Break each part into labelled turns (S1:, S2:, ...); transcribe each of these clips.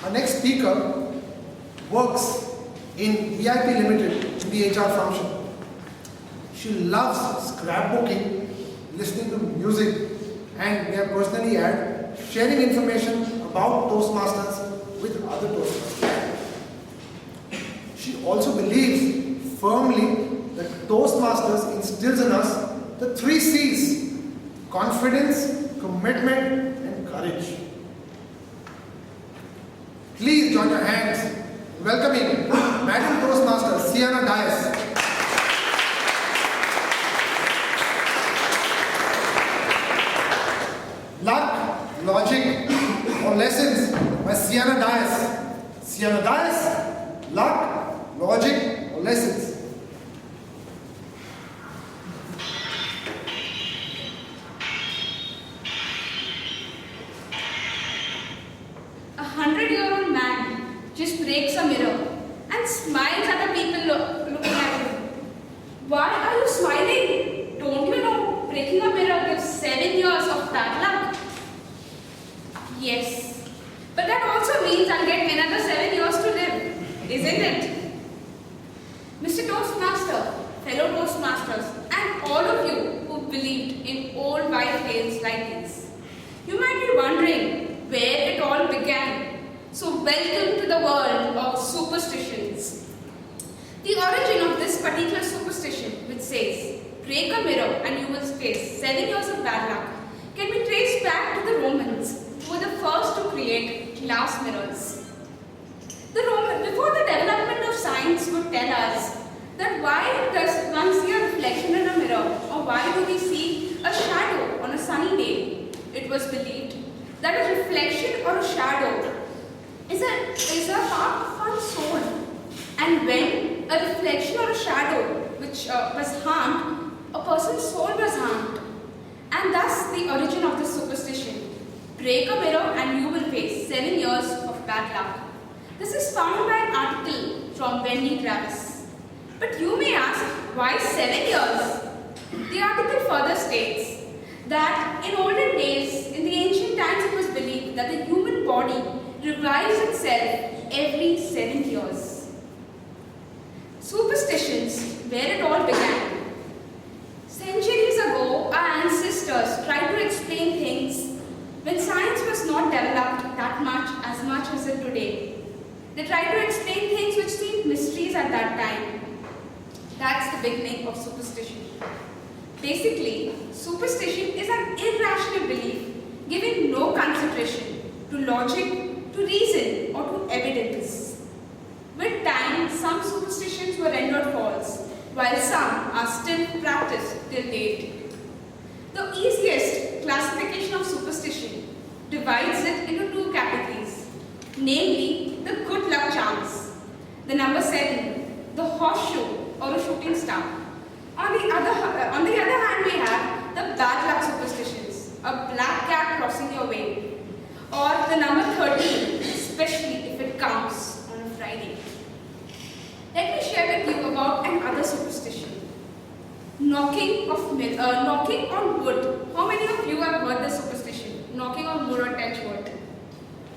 S1: Our next speaker works in VIP Limited in the HR function. She loves scrapbooking, listening to music, and may I personally add, sharing information about Toastmasters with other Toastmasters. She also believes firmly that Toastmasters instills in us the 3 C's: confidence, commitment, and courage. Please join your hands welcoming Madam Toastmaster Sienna Dias. Luck, Logic, or Lessons by Sienna Dias. Sienna Dias, Luck, Logic, or Lessons.
S2: A 100-year-old man just breaks a mirror and smiles at the people looking at him. Why are you smiling? Don't you know breaking a mirror gives 7 years of bad luck? Yes, but that also means I'll get another 7 years to live, isn't it? Mr. Toastmaster, fellow Toastmasters, and all of you who believed in old wives' tales like this, you might be wondering where it all began. So welcome to the world of superstitions. The origin of this particular superstition, which says, break a mirror and you will face 7 years of bad luck, can be traced back to the Romans, who were the first to create glass mirrors. Before the development of science would tell us that why does one see a reflection in a mirror, or why do we see a shadow on a sunny day, it was believed that a reflection or a shadow is a part of one's soul. And when a reflection or a shadow which was harmed, a person's soul was harmed. And thus the origin of this superstition. Break a mirror and you will face 7 years of bad luck. This is found by an article from Wendy Travis. But you may ask, why 7 years? The article further states that in olden days, in the ancient times, it was believed that the human body revives itself every 7 years. Superstitions, where it all began. Centuries ago, our ancestors tried to explain things when science was not developed that much as it today. They tried to explain things which seemed mysteries at that time. That's the beginning of superstition. Basically, superstition is an irrational belief giving no consideration to logic, to reason, or to evidence. With time, some superstitions were rendered false, while some are still practiced till date. The easiest classification of superstition divides it into 2 categories, namely the good luck charms, the number 7, the horseshoe or a shooting star. On the other hand, we have the bad luck superstitions, a black cat crossing your way, or the number 13, especially if it comes on a Friday. Let me share with you about another superstition. Knocking on wood. How many of you have heard this superstition? Knocking on wood or touch wood.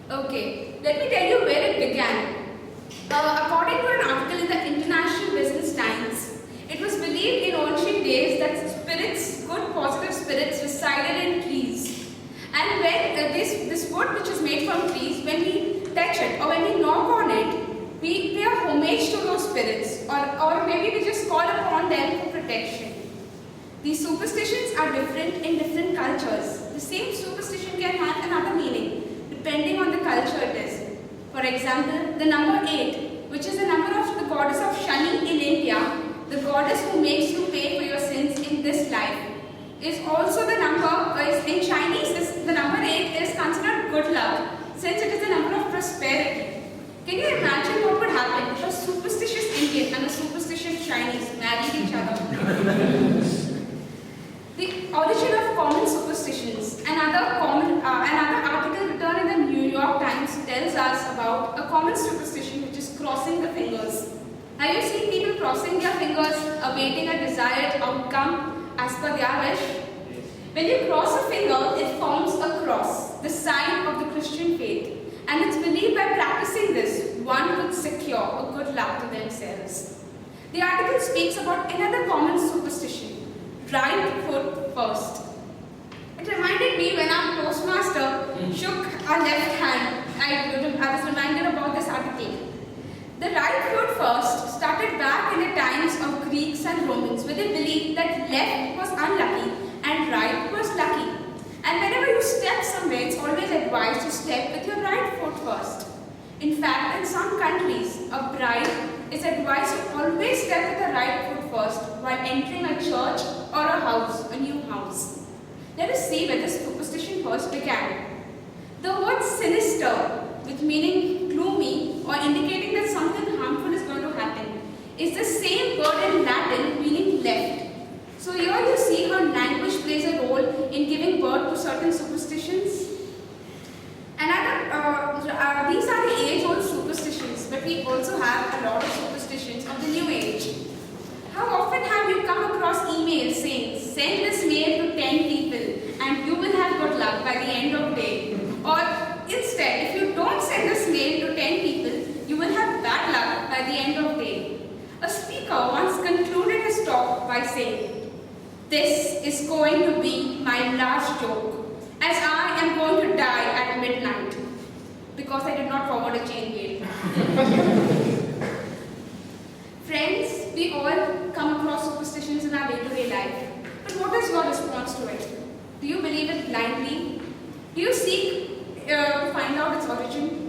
S2: Okay, let me tell you where it began. According to an article in the International Business Times, it was believed in ancient days that spirits, good positive spirits, resided in trees. And when this wood which is made from trees, when we touch it or when we knock on it, we pay a homage to those spirits, or maybe we just call upon them for protection. These superstitions are different in different cultures. The same superstition can have another meaning depending on the culture it is. For example, the number 8, which is the number of the goddess of Shani in India, the goddess who makes you pay for your sins in this life, is also the number, in Chinese, the number 8 is considered good luck, since it is the number of prosperity. Can you imagine what would happen if a superstitious Indian and a superstitious Chinese married each other? The origin of common superstitions. Another article written in the New York Times tells us about a common superstition which is crossing the fingers. Have you seen people crossing their fingers awaiting a desired outcome as per their wish? When you cross a finger, it forms a cross, the sign of the Christian faith, and it's believed by practicing one could secure a good luck to themselves. The article speaks about another common superstition, right foot first. It reminded me when our postmaster shook our left hand. I was reminded about this article. The right foot first started back in the times of Greeks and Romans, where they believed that left was unlucky and right was lucky. And whenever you step somewhere, it's always advised to step with your right foot first. In fact, in some countries, a bride is advised to always step with the right foot first while entering a church or a house, a new house. Let us see where this superstition first began. The word sinister, with meaning gloomy or indicating that something harmful is going to happen, is the same word in Latin meaning left. So here you see how language plays a role in giving birth to certain superstitions. These are the age-old superstitions, but we also have a lot of superstitions of the new age. How often have you come across emails saying, send this mail to 10 people and you will have good luck by the end of the day? Or instead, if you don't send this mail to 10 people, you will have bad luck by the end of the day. A speaker once concluded his talk by saying, this is going to be my last joke, as I am going to die at midnight, because I did not forward a chain mail. Friends, we all come across superstitions in our day-to-day life. But what is your response to it? Do you believe it blindly? Do you seek to find out its origin?